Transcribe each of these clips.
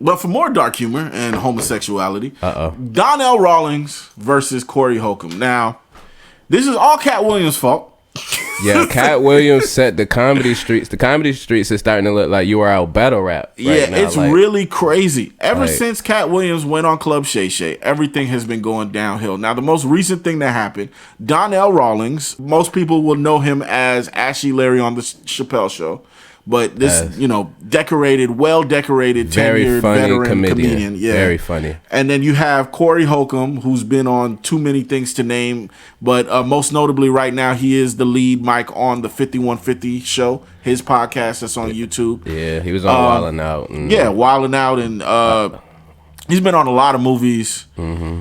But for more dark humor and homosexuality, Donnell Rawlings versus Corey Holcomb. Now, this is all Cat Williams' fault. Yeah, Cat Williams set the comedy streets. The comedy streets is starting to look like URL battle rap. Right now. It's really crazy. Ever since Cat Williams went on Club Shay Shay, everything has been going downhill. Now, the most recent thing that happened, Donnell Rawlings, most people will know him as Ashy Larry on the Chapelle Show. But this, well-decorated, tenured veteran comedian. Yeah. Very funny. And then you have Corey Holcomb, who's been on too many things to name. But most notably right now, he is the lead mic on the 5150 show, his podcast that's on YouTube. Yeah, he was on Wildin' Out. Wildin' Out. And he's been on a lot of movies. Mm-hmm.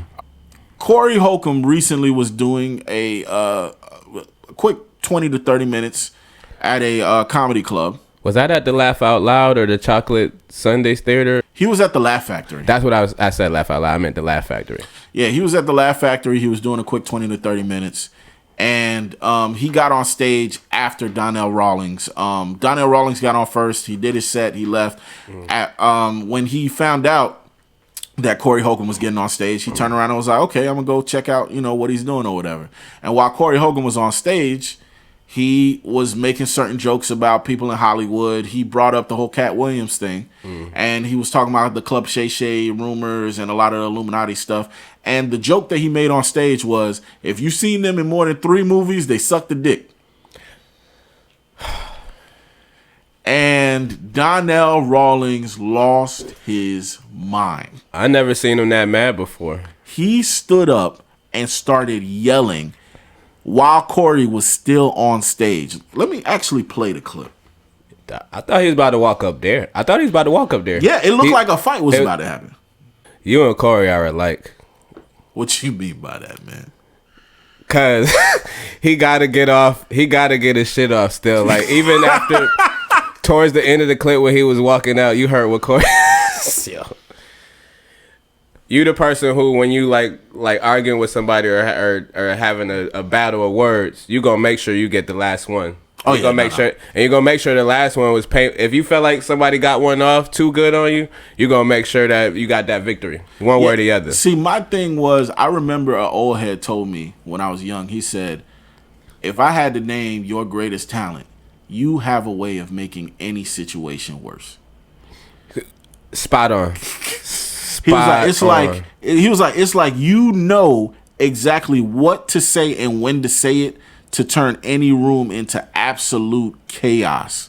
Corey Holcomb recently was doing a quick 20 to 30 minutes at a comedy club. Was that at the Laugh Out Loud or the Chocolate Sundays Theater? He was at the Laugh Factory. That's what I said Laugh Out Loud. I meant the Laugh Factory. Yeah, he was at the Laugh Factory. He was doing a quick 20 to 30 minutes. And he got on stage after Donnell Rawlings. Donnell Rawlings got on first. He did his set. He left. When he found out that Corey Holcomb was getting on stage, he turned around and was like, okay, I'm going to go check out, what he's doing or whatever. And while Corey Holcomb was on stage, he was making certain jokes about people in Hollywood. He brought up the whole Cat Williams thing. And he was talking about the Club Shay Shay rumors and a lot of the Illuminati stuff. And the joke that he made on stage was, if you've seen them in more than 3 movies, they suck the dick. And Donnell Rawlings lost his mind. I never seen him that mad before. He stood up and started yelling while Corey was still on stage. Let me actually play the clip. I thought he was about to walk up there. Yeah, it looked like a fight was about to happen. You and Corey are alike. What you mean by that, man? Cause he gotta get off. He gotta get his shit off still. Like even after towards the end of the clip where he was walking out, you heard what Corey. You the person who, when you like arguing with somebody or having a battle of words, you gonna make sure you get the last one. You're gonna make sure the last one was pain. If you felt like somebody got one off too good on you, you're gonna make sure that you got that victory, one way or the other. See, my thing was, I remember an old head told me when I was young. He said, "If I had to name your greatest talent, you have a way of making any situation worse." Spot on. He was like, it's like you know exactly what to say and when to say it to turn any room into absolute chaos.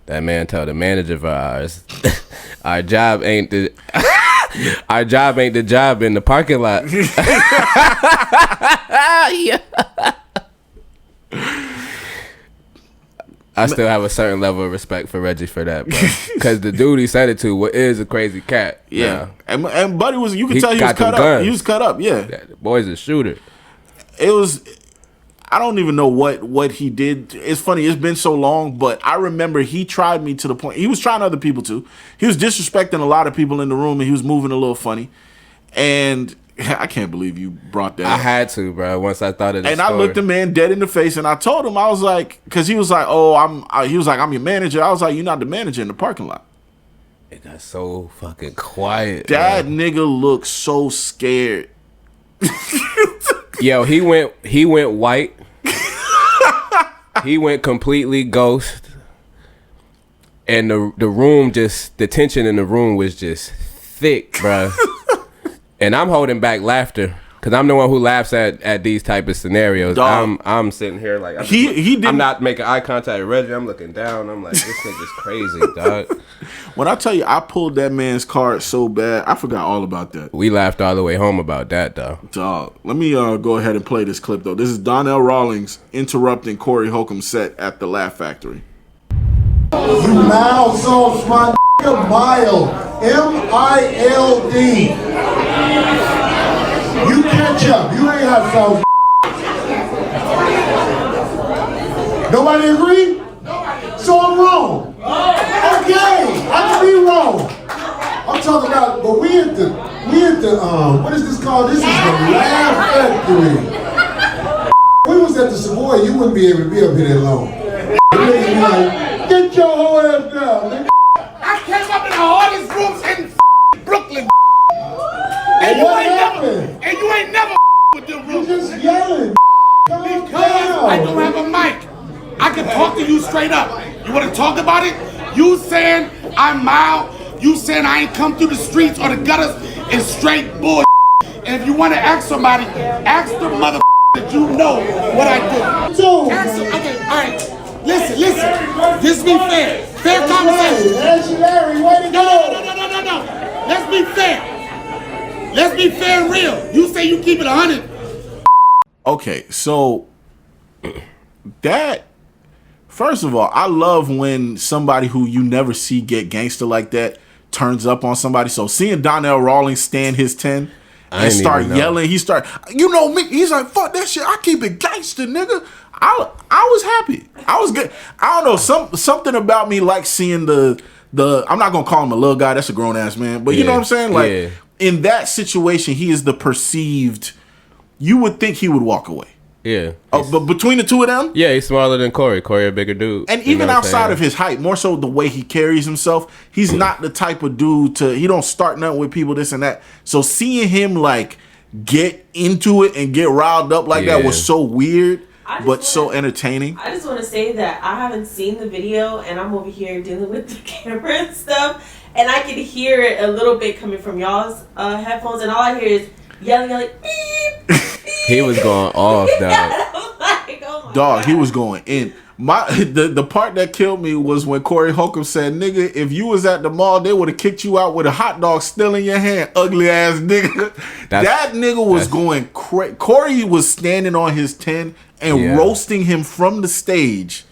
That man told the manager of ours, our job ain't the job in the parking lot. Yeah. I still have a certain level of respect for Reggie for that, bro. Because the dude he said it to is a crazy cat. Yeah. And Buddy was, you could tell he was cut up. He was cut up, yeah. The boy's a shooter. It was, I don't even know what he did. It's funny, it's been so long, but I remember he tried me to the point, he was trying other people too. He was disrespecting a lot of people in the room, and he was moving a little funny. And I can't believe you brought that up. I had to, bro, once I thought of it. And I looked the man dead in the face, and I told him, I was like, because he was like, he was like, I'm your manager. I was like, you're not the manager in the parking lot. It got so fucking quiet. That nigga looked so scared. Yo, he went white. He went completely ghost. And the room the tension in the room was just thick, bro. And I'm holding back laughter because I'm the one who laughs at these type of scenarios. Dog. I'm sitting here like I'm not making eye contact with Reggie. I'm looking down. I'm like, this nigga's crazy, dog. When I tell you I pulled that man's card so bad, I forgot all about that. We laughed all the way home about that, though. Dog. Let me go ahead and play this clip though. This is Donnell Rawlings interrupting Corey Holcomb's set at the Laugh Factory. You mild sauce, my nigga, mild. M-I-L-D. You ketchup. You ain't hot sauce. Nobody agree? So I'm wrong. Okay, I can be wrong. I'm talking about, but we at the what is this called? This is the Laugh Factory. We was at the Savoy, you wouldn't be able to be up here that long. The niggas be like, get your whole ass down, nigga. I came up in the hardest talk about it. You saying I'm mild. You saying I ain't come through the streets or the gutters is straight bull. And if you want to ask somebody, ask the mother that you know what I do. Ask them. Okay, all right. Listen. This be fair. Fair conversation. Larry, way to go. No. Let's be fair. Let's be fair and real. You say you keep it 100. Okay, so that, first of all, I love when somebody who you never see get gangster like that turns up on somebody. So seeing Donnell Rawlings stand his 10 and start yelling, he start, you know me, he's like, fuck that shit, I keep it gangster, nigga. I was happy. I was good. I don't know, something about me like seeing the I'm not gonna call him a little guy, that's a grown ass man, but you know what I'm saying? Like in that situation, he is the perceived, you would think he would walk away. Yeah. But between the two of them? Yeah, he's smaller than Corey. Corey a bigger dude. And even outside of his height, more so the way he carries himself, he's not the type of dude he don't start nothing with people, this and that. So seeing him like get into it and get riled up like that was so weird, but so entertaining. I just want to say that I haven't seen the video and I'm over here dealing with the camera and stuff. And I can hear it a little bit coming from y'all's headphones. And all I hear is yelling, beep. He was going off, dog. Like, oh God. He was going in. The part that killed me was when Corey Holcomb said, nigga, if you was at the mall, they would have kicked you out with a hot dog still in your hand, ugly ass nigga. That nigga was going crazy. Corey was standing on his 10 and roasting him from the stage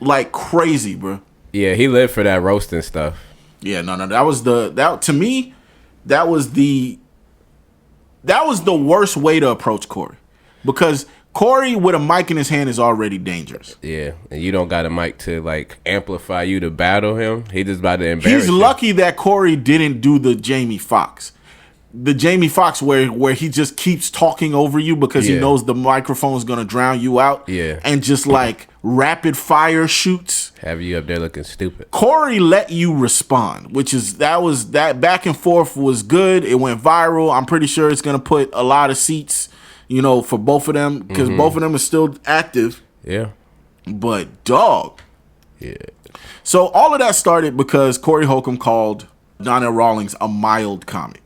like crazy, bro. Yeah, he lived for that roasting stuff. Yeah, no, that was to me, that was the worst way to approach Corey, because Corey with a mic in his hand is already dangerous. Yeah, and you don't got a mic to like amplify you to battle him. He just about to embarrass. He's lucky that Corey didn't do the Jamie Foxx. The Jamie Foxx where he just keeps talking over you because he knows the microphone is gonna drown you out. Yeah, and just like rapid fire shoots. Have you up there looking stupid. Corey let you respond, which is that back and forth was good. It went viral. I'm pretty sure it's gonna put a lot of seats, for both of them, because both of them are still active. Yeah. But dog. Yeah. So all of that started because Corey Holcomb called Donnell Rawlings a mild comic.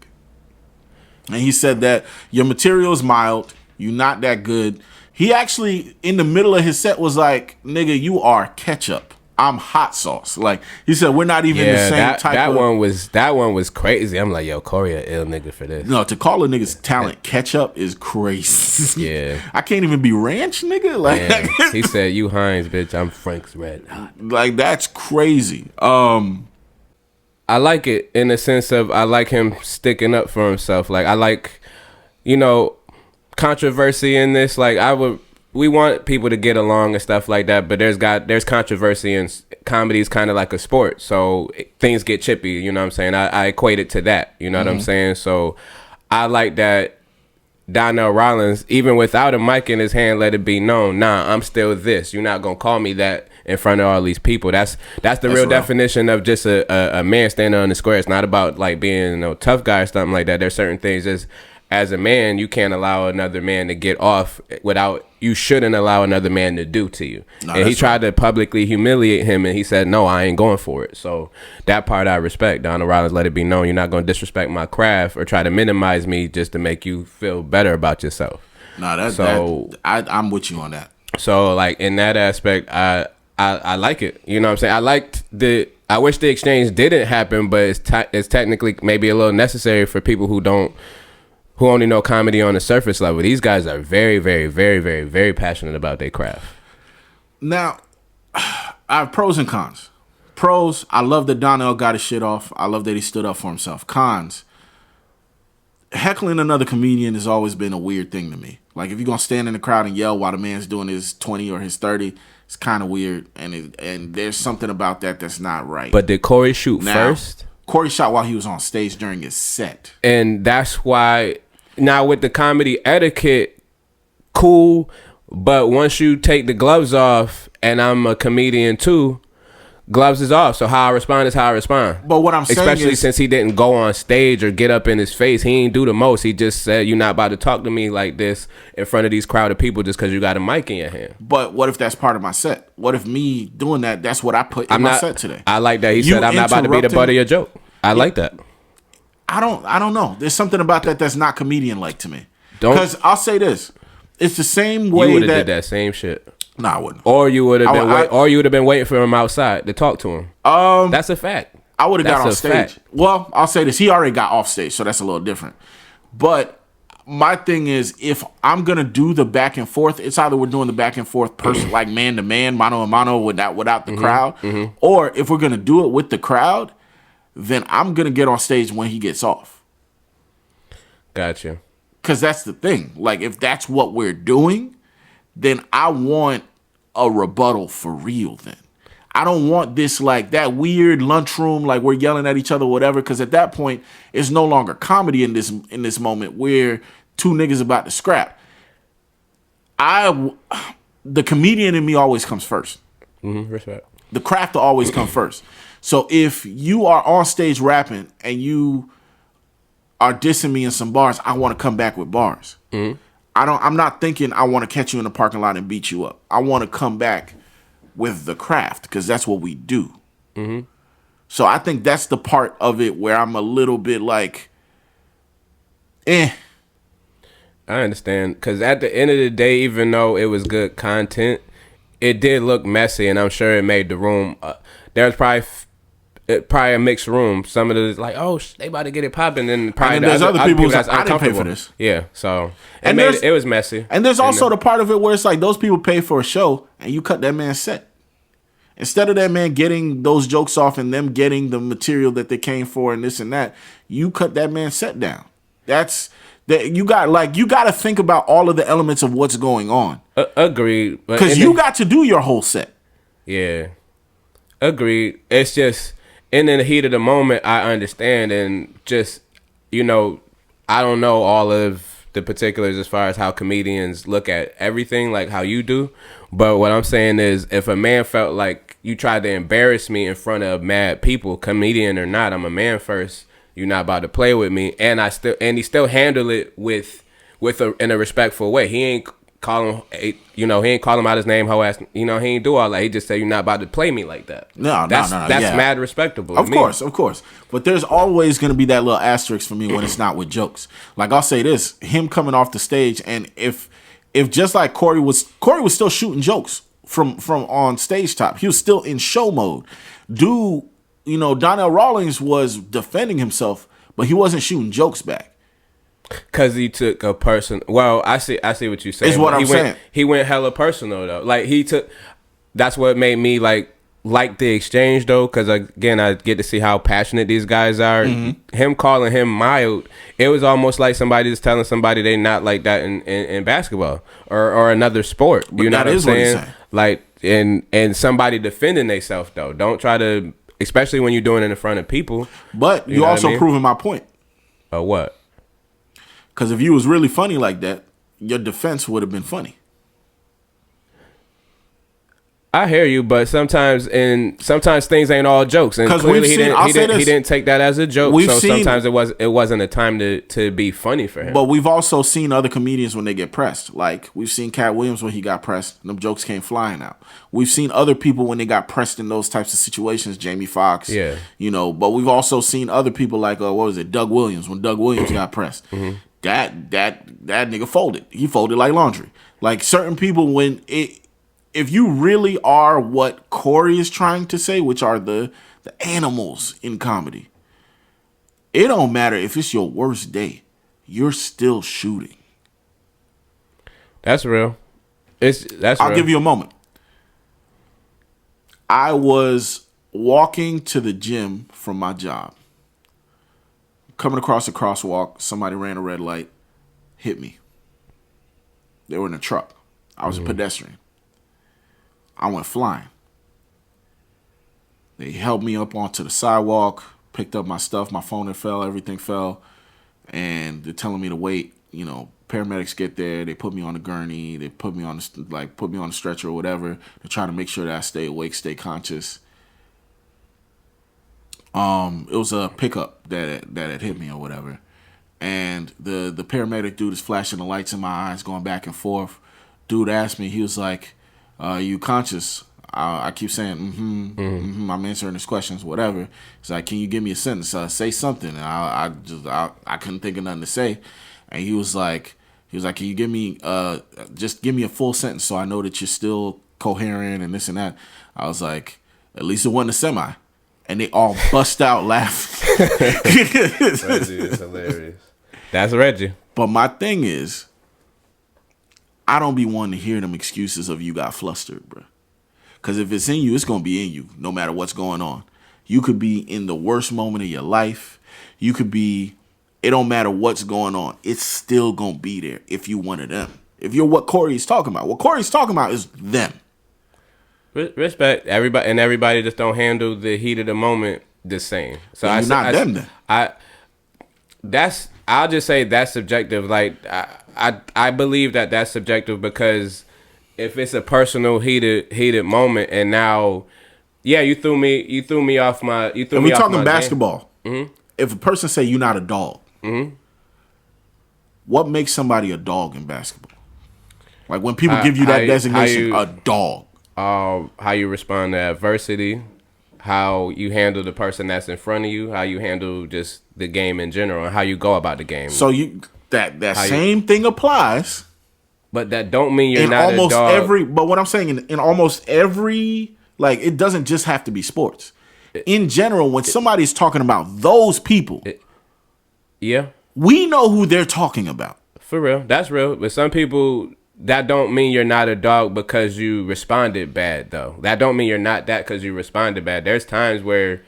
And he said that your material is mild, you're not that good. He actually, in the middle of his set, was like, nigga, you are ketchup. I'm hot sauce. Like, he said, we're not even the same type that of... That one was crazy. I'm like, yo, Corey a ill nigga for this. No, to call a nigga's talent ketchup is crazy. Yeah. I can't even be ranch, nigga. Like, he said, you Heinz, bitch, I'm Frank's Red Hot. Like, that's crazy. I like it in the sense of I like him sticking up for himself. Like I like, controversy in this. Like we want people to get along and stuff like that, but there's controversy and comedy is kind of like a sport. So things get chippy, you know what I'm saying? I equate it to that, you know what I'm saying? So I like that Donnell Rawlings, even without a mic in his hand, let it be known, nah, I'm still this. You're not going to call me that in front of all these people. That's the real definition of just a man standing on the square. It's not about like being a tough guy or something like that. There's certain things as a man, you can't allow another man to get off you shouldn't allow another man to do to you. No, and he tried to publicly humiliate him, and he said, no, I ain't going for it. So that part I respect. Donnell Rawlings let it be known, you're not going to disrespect my craft or try to minimize me just to make you feel better about yourself. No, I'm with you on that. So like in that aspect, I like it. You know what I'm saying? I wish the exchange didn't happen, but it's technically maybe a little necessary for people who only know comedy on the surface level. These guys are very, very, very, very, very passionate about their craft. Now, I have pros and cons. Pros, I love that Donnell got his shit off. I love that he stood up for himself. Cons, heckling another comedian has always been a weird thing to me. Like, if you're going to stand in the crowd and yell while the man's doing his 20 or his 30, it's kind of weird. And there's something about that that's not right. But did Corey shoot first? Corey shot while he was on stage during his set. And that's why... Now, with the comedy etiquette, cool, but once you take the gloves off and I'm a comedian too, gloves is off. So how I respond is how I respond. But what I'm saying especially is, since he didn't go on stage or get up in his face, he ain't do the most. He just said, "You're not about to talk to me like this in front of these crowd of people just because you got a mic in your hand." but what if that's part of my set? What if me doing that's what I put in my set today? I like that. He You said, "I'm not about to be the butt of your joke." I like that. I don't know. There's something about that's not comedian like to me. Don't- Because I'll say this. It's the same way You would have that did that same shit. No, I wouldn't. Or you would have I- been waiting for him outside to talk to him. That's a fact. I would have got on That's a stage. fact. Well, I'll say this. He already got off stage, so that's a little different. But my thing is, if I'm going to do the back and forth, it's either we're doing the back and forth person, like man to man, mano a mano, without the crowd. Or if we're going to do it with the crowd, then I'm going to get on stage when he gets off. Gotcha. Because that's the thing. Like, if that's what we're doing, then I want a rebuttal for real then. I don't want this, like, that weird lunchroom, like, we're yelling at each other, whatever, because at that point, it's no longer comedy in this moment where two niggas about to scrap. The comedian in me always comes first. Respect. The craft will always come first. So if you are on stage rapping and you are dissing me in some bars, I want to come back with bars. I'm not thinking I want to catch you in the parking lot and beat you up. I want to come back with the craft because that's what we do. So I think that's the part of it where I'm a little bit like, I understand, because at the end of the day, even though it was good content, it did look messy, and I'm sure it made the room. There's probably a mixed room. Some of the like, oh, they about to get it popping, and probably there's other people who's that's like, I didn't pay for uncomfortable. this. Yeah, so And it was messy. And there's also the part of it where it's like those people pay for a show, and you cut that man's set. Instead of that man getting those jokes off and them getting the material that they came for and this and that, you cut that man's set down. That's that you got to think about all of the elements of what's going on. Agreed. Because you got to do your whole set. Yeah. Agreed. It's just in the heat of the moment, I understand, and just, I don't know all of the particulars as far as how comedians look at everything like how you do. But what I'm saying is, if a man felt like you tried to embarrass me in front of mad people, comedian or not, I'm a man first. You're not about to play with me, and he still handled it in a respectful way. He ain't call him, he ain't call him out his name, hoe ass. He ain't do all that. He just said, "You're not about to play me like that." No. That's mad respectable. Of course. But there's always going to be that little asterisk for me when it's not with jokes. Like I'll say this: him coming off the stage, and if just like Corey was still shooting jokes from on stage top. He was still in show mode. Donnell Rawlings was defending himself, but he wasn't shooting jokes back. Cause he took a person. Well, I see what you saying. Is what I'm saying. He went hella personal though. Like he took. That's what made me like the exchange though. Cause again, I get to see how passionate these guys are. Him calling him mild, it was almost like somebody just telling somebody they not like that in basketball or another sport. But you know what I'm what he's saying? saying. Like and somebody defending themselves though. Don't try to, especially when you're doing it in front of people. But you also proving my point. What? Because if you was really funny like that, your defense would have been funny. I hear you, but sometimes things ain't all jokes, and clearly he didn't take that as a joke. Sometimes it wasn't a time to be funny for him. But we've also seen other comedians when they get pressed. Like we've seen Cat Williams when he got pressed, and them jokes came flying out. We've seen other people when they got pressed in those types of situations. Jamie Foxx, yeah. But we've also seen other people like Doug Williams when Doug Williams got pressed. That nigga folded. He folded like laundry. Like certain people if you really are what Corey is trying to say, which are the animals in comedy, it don't matter if it's your worst day, you're still shooting. That's real. I'll give you a moment. I was walking to the gym from my job. Coming across a crosswalk, somebody ran a red light, hit me. They were in a truck. I was a pedestrian. I went flying. They held me up onto the sidewalk, picked up my stuff, my phone fell, everything fell, and they're telling me to wait. Paramedics get there, they put me on the gurney, they put me on the stretcher or whatever. They're trying to make sure that I stay awake, stay conscious. It was a pickup that had hit me or whatever, and the paramedic dude is flashing the lights in my eyes, going back and forth. Dude asked me, he was like, "You conscious?" I keep saying, I'm answering his questions, whatever. He's like, "Can you give me a sentence? Say something." And I couldn't think of nothing to say, and he was like, "Can you give me just give me a full sentence so I know that you're still coherent and this and that?" I was like, "At least it wasn't a semi," and they all bust out laughing. Reggie is hilarious. That's Reggie. But my thing is, I don't be wanting to hear them excuses of you got flustered, bro. Because if it's in you, it's going to be in you, no matter what's going on. You could be in the worst moment of your life. You could be, it don't matter what's going on. It's still going to be there if you one of them. If you're what Corey's talking about. What Corey's talking about is them. Respect. Everybody just don't handle the heat of the moment the same. So you're not them then. I'll just say that's subjective. Like, I believe that that's subjective because if it's a personal heated moment, and now, yeah, you threw me off my. You threw and me we're off talking my basketball. Mm-hmm. If a person say you're not a dog, what makes somebody a dog in basketball? Like when people give you that designation, a dog. How you respond to adversity, how you handle the person that's in front of you, how you handle just the game in general, and how you go about the game. So that same thing applies. But that don't mean you're not almost a dog. But what I'm saying in almost every, like, it doesn't just have to be sports. In general, when somebody's talking about those people, yeah, we know who they're talking about. For real, that's real. But some people, that don't mean you're not a dog because you responded bad, though. That don't mean you're not that because you responded bad. There's times where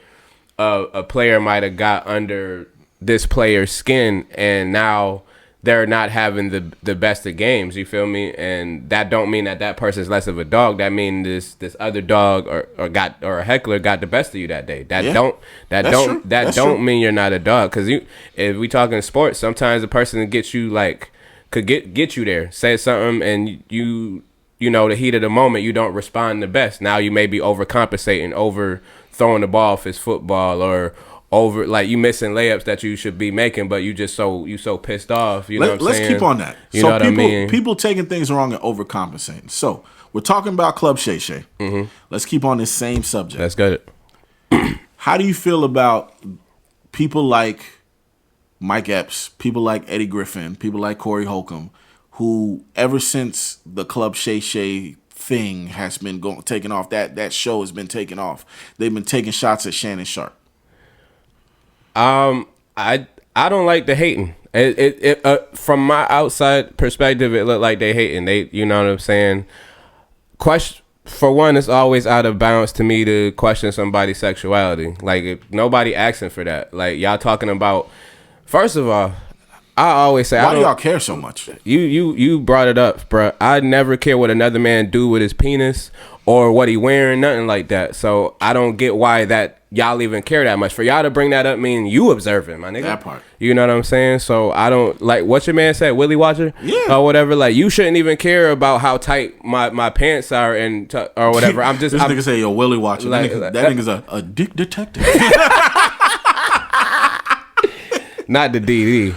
a player might have got under this player's skin, and now they're not having the best of games. You feel me? And that don't mean that person's less of a dog. That means this other dog or a heckler got the best of you that day. That don't mean you're not a dog. Because if we talking sports, sometimes the person that gets you could get you there, say something, and you know the heat of the moment, you don't respond the best. Now you may be overcompensating, over throwing the ball if it's football, or over, like, you missing layups that you should be making, but you so pissed off. You know what I'm saying? Let's keep on that. You know what I mean? People taking things wrong and overcompensating. So we're talking about Club Shay Shay. Mm-hmm. Let's keep on this same subject. That's good. How do you feel about people like Mike Epps, people like Eddie Griffin, people like Corey Holcomb, who ever since the Club Shay Shay thing has been taken off, that show has been taken off, they've been taking shots at Shannon Sharp? I don't like the hating. From my outside perspective, it looked like they hating. You know what I'm saying? For one, it's always out of bounds to me to question somebody's sexuality. Like, if nobody asking for that. Like, y'all talking about. First of all, I always say, why do y'all care so much? You brought it up, bro. I never care what another man do with his penis or what he wearing, nothing like that. So I don't get why that y'all even care that much. For y'all to bring that up mean you observing, my nigga. That part. You know what I'm saying? So I don't, like, what your man said, Willie Watcher? Yeah. Or whatever. Like, you shouldn't even care about how tight my pants are or whatever. I'm just. This nigga say, yo, Willie Watcher. Like, that nigga's a dick detective. Not the DD.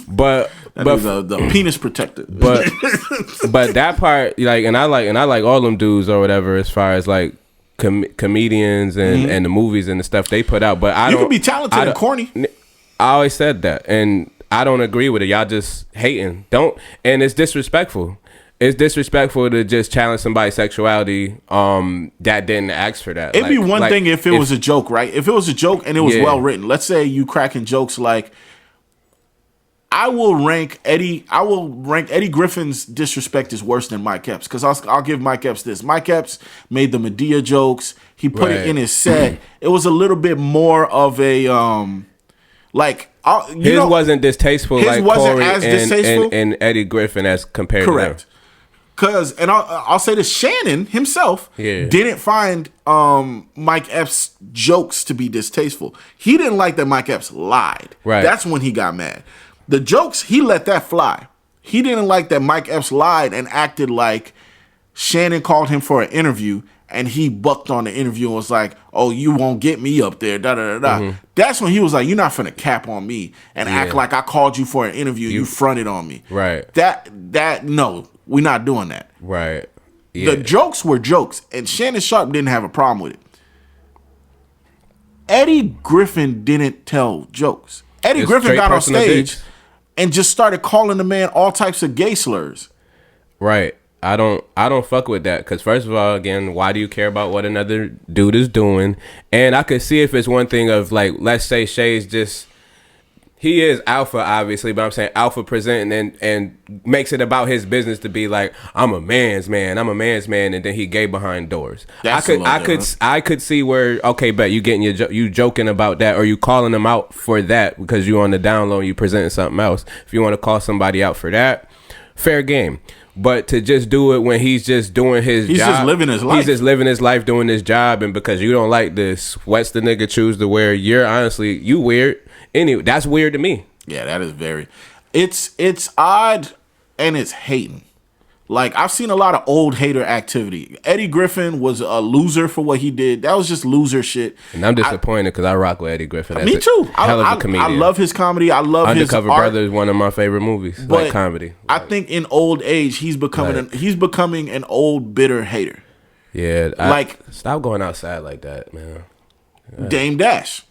But the penis protector. But that part, like, and I like all them dudes or whatever, as far as like comedians and the movies and the stuff they put out. But you can be talented and corny. I always said that, and I don't agree with it. Y'all just hating. And it's disrespectful. It's disrespectful to just challenge somebody's sexuality that didn't ask for that. It'd be one thing if it was a joke, right? If it was a joke and it was well written. Let's say you cracking jokes like, I will rank Eddie Griffin's disrespect is worse than Mike Epps, because I'll give Mike Epps this. Mike Epps made the Medea jokes. He put it in his set. It was a little bit more of a his wasn't distasteful. His wasn't as distasteful and Eddie Griffin as compared to them. Because, and I'll say this, Shannon himself didn't find Mike Epps' jokes to be distasteful. He didn't like that Mike Epps lied. Right. That's when he got mad. The jokes, he let that fly. He didn't like that Mike Epps lied and acted like Shannon called him for an interview and he bucked on the interview and was like, "Oh, you won't get me up there." Da da da da. That's when he was like, "You're not finna cap on me and act like I called you for an interview. You fronted on me." Right. That no, we're not doing that. Right. Yeah. The jokes were jokes, and Shannon Sharp didn't have a problem with it. Eddie Griffin didn't tell jokes. Eddie Griffin got on stage and just started calling the man all types of gay slurs. Right. I don't fuck with that, because first of all, again, why do you care about what another dude is doing? And I could see if it's one thing of, like, let's say Shay's just, he is alpha, obviously, but I'm saying alpha presenting and makes it about his business to be like, I'm a man's man, and then he gay behind doors. I could see where, okay, bet you getting you joking about that, or you calling them out for that because you on the down low and you presenting something else. If you want to call somebody out for that, fair game. But to just do it when he's just doing his job. He's just living his life. He's just living his life doing his job, and because you don't like this, what's the nigga choose to wear? You weird. Anyway, that's weird to me. Yeah, that is very. It's odd, and it's hating. Like, I've seen a lot of old hater activity. Eddie Griffin was a loser for what he did. That was just loser shit. And I'm disappointed because I rock with Eddie Griffin. Me too. Hell of a comedian. I love his comedy. I love Undercover his art. Brother is one of my favorite movies. But like comedy. I think in old age, he's becoming an old bitter hater. Yeah. Stop going outside like that, man. Yeah. Dame Dash.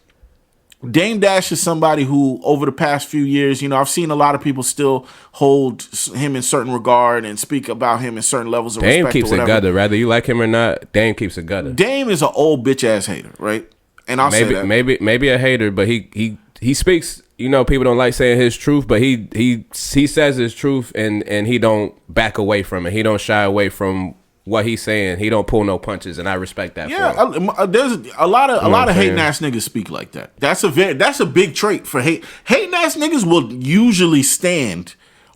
Dame Dash is somebody who, over the past few years, I've seen a lot of people still hold him in certain regard and speak about him in certain levels of respect. Dame keeps it gutter, whether you like him or not. Dame keeps it gutter. Dame is an old bitch ass hater, right? And I'll say that maybe a hater, but he speaks. People don't like saying his truth, but he says his truth and he don't back away from it. He don't shy away from what he's saying. He don't pull no punches, and I respect that. Yeah, there's a lot of hating ass niggas speak like that. That's a big trait for hate. Hating ass niggas will usually stand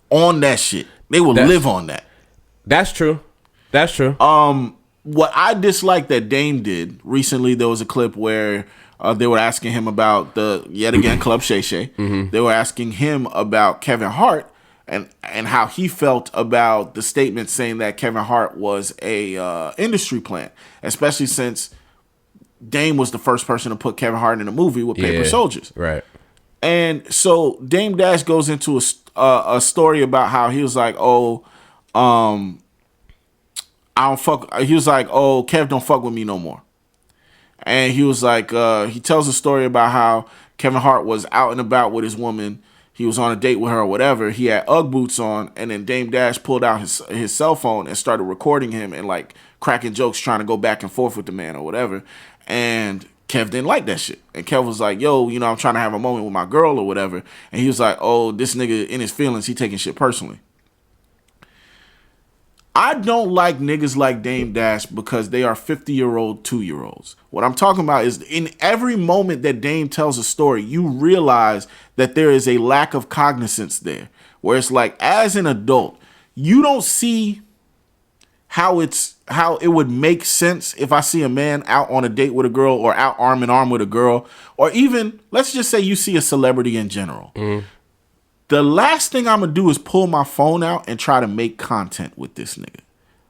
on that shit. They will live on that. That's true. That's true. What I dislike that Dame did recently, there was a clip where they were asking him about yet again Club Shay Shay. Mm-hmm. They were asking him about Kevin Hart. And how he felt about the statement saying that Kevin Hart was a industry plant, especially since Dame was the first person to put Kevin Hart in a movie with Paper Soldiers. Right. And so Dame Dash goes into a story about how he was like, I don't fuck. He was like, Kev don't fuck with me no more. And he was like, he tells a story about how Kevin Hart was out and about with his woman. He was on a date with her or whatever. He had Ugg boots on, and then Dame Dash pulled out his cell phone and started recording him and like cracking jokes, trying to go back and forth with the man or whatever. And Kev didn't like that shit. And Kev was like, yo, I'm trying to have a moment with my girl or whatever. And he was like, oh, this nigga in his feelings, he taking shit personally. I don't like niggas like Dame Dash because they are 50-year-old 2-year-olds. What I'm talking about is in every moment that Dame tells a story, you realize that there is a lack of cognizance there. Where it's like, as an adult, you don't see how it would make sense if I see a man out on a date with a girl or out arm in arm with a girl. Or even, let's just say you see a celebrity in general. Mm. The last thing I'm going to do is pull my phone out and try to make content with this nigga.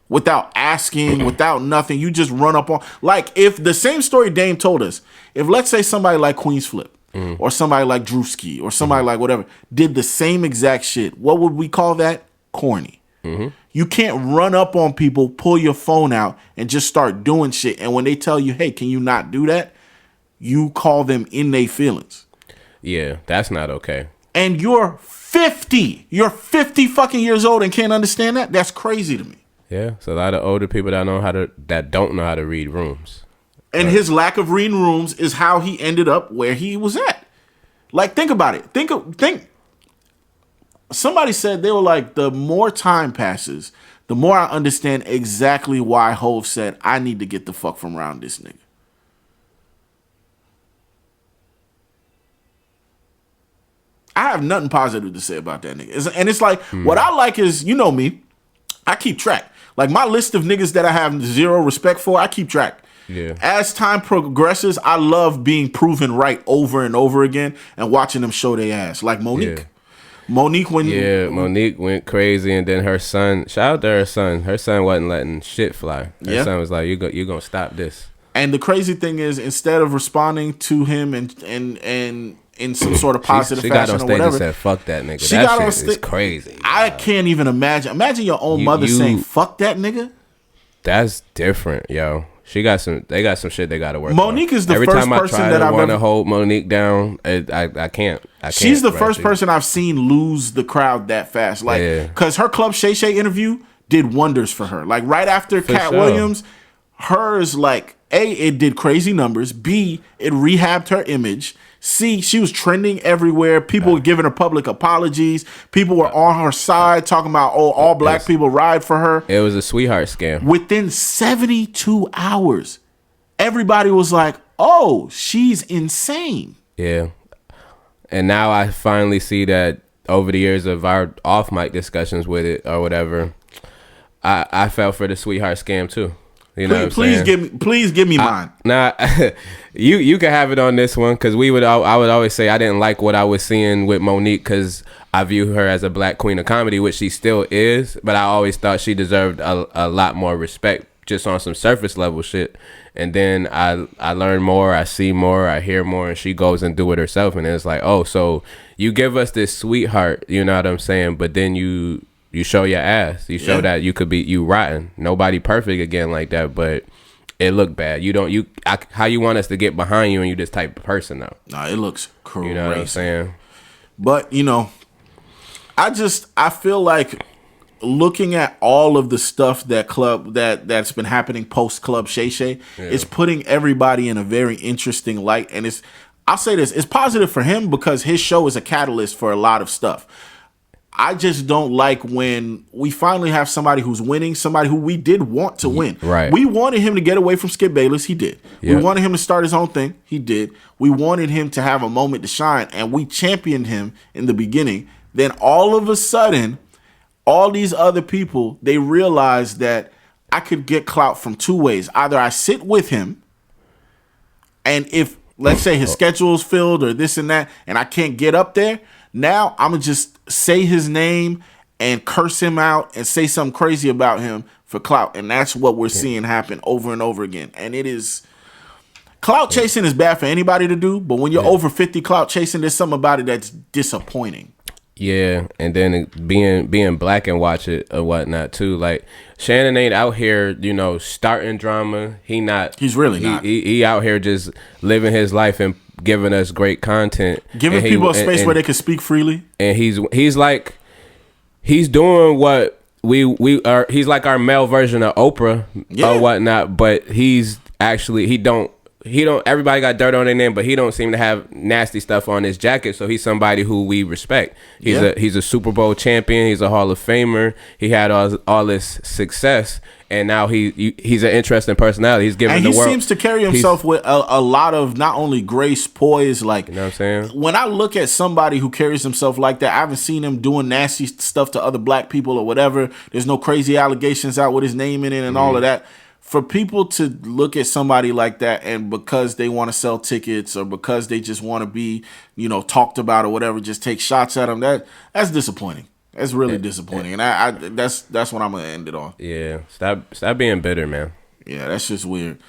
Without asking, without nothing. You just run up on... Like, if the same story Dame told us, if let's say somebody like Queen's Flip, or somebody like Drewski, or somebody like whatever, did the same exact shit, what would we call that? Corny. Mm-hmm. You can't run up on people, pull your phone out, and just start doing shit. And when they tell you, hey, can you not do that? You call them in their feelings. Yeah, that's not okay. And you're 50. You're 50 fucking years old and can't understand that? That's crazy to me. Yeah, it's a lot of older people that don't know how to read rooms. And his lack of reading rooms is how he ended up where he was at. Like, think about it. Think. Somebody said, they were like, the more time passes, the more I understand exactly why Hov said, I need to get the fuck from around this nigga. I have nothing positive to say about that nigga. And it's like, what I like is, you know me, I keep track. Like, my list of niggas that I have zero respect for, I keep track. Yeah. As time progresses, I love being proven right over and over again and watching them show their ass. Like Monique. Yeah. Monique Monique went crazy, and then her son. Shout out to her son. Her son wasn't letting shit fly. Her son was like, "You gonna stop this." And the crazy thing is, instead of responding to him and in some sort of positive fashion got on or stage whatever, and said, "Fuck that nigga." She that got shit on stage. is crazy. I can't even imagine. Imagine your own mother saying, "Fuck that nigga." That's different, yo. They got some shit they got to work. Monique on. is the Every first time person I try that to I've want to ever hold Monique down. I can't. She's the first person I've seen lose the crowd that fast. Like, because her Club Shay Shay interview did wonders for her. Like right after Cat Williams, hers like it did crazy numbers. B, it rehabbed her image. C, she was trending everywhere. People were giving her public apologies. People were on her side talking about, all black people ride for her. It was a sweetheart scam. Within 72 hours, everybody was like, oh, she's insane. Yeah. And now I finally see that over the years of our off mic discussions with it or whatever, I fell for the sweetheart scam too. You know please give me mine. Nah, you can have it on this one because I would always say I didn't like what I was seeing with Monique because I view her as a black queen of comedy, which she still is, but I always thought she deserved a lot more respect just on some surface level shit. And then I learn more, I see more, I hear more, and she goes and do it herself, and it's like, oh, so you give us this sweetheart, you know what I'm saying, but then you show your ass. You show that you could be rotten. Nobody perfect again like that, but it looked bad. How you want us to get behind you and you this type of person though? Nah, it looks crazy. You know what I'm saying? But I feel like looking at all of the stuff that's been happening post Club Shay Shay, it's putting everybody in a very interesting light, and I'll say this, it's positive for him because his show is a catalyst for a lot of stuff. I just don't like when we finally have somebody who's winning, somebody who we did want to win. Right. We wanted him to get away from Skip Bayless. He did. Yep. We wanted him to start his own thing. He did. We wanted him to have a moment to shine, and we championed him in the beginning. Then all of a sudden, all these other people, they realized that I could get clout from two ways. Either I sit with him, and if, let's say, his schedule's filled or this and that, and I can't get up there, now I'm going to just say his name and curse him out and say something crazy about him for clout. And that's what we're seeing happen over and over again. And it is... Clout chasing is bad for anybody to do, but when you're over 50 clout chasing, there's something about it that's disappointing. Yeah, and then being black and watch it or whatnot too. Like Shannon ain't out here, starting drama. He's really not. He out here just living his life and giving us great content, giving people a space where they can speak freely. And he's doing what we are. He's like our male version of Oprah or whatnot. But he's actually he don't. Everybody got dirt on their name, but he don't seem to have nasty stuff on his jacket. So he's somebody who we respect. He's a Super Bowl champion. He's a Hall of Famer. He had all this success, and now he's an interesting personality. He's giving the world. And he seems to carry himself with a lot of not only grace, poise. Like, you know what I'm saying? When I look at somebody who carries himself like that, I haven't seen him doing nasty stuff to other black people or whatever. There's no crazy allegations out with his name in it and all of that. For people to look at somebody like that and because they want to sell tickets or because they just want to be, talked about or whatever, just take shots at them, that's disappointing. That's really disappointing. And that's what I'm going to end it on. Yeah. Stop being bitter, man. Yeah, that's just weird.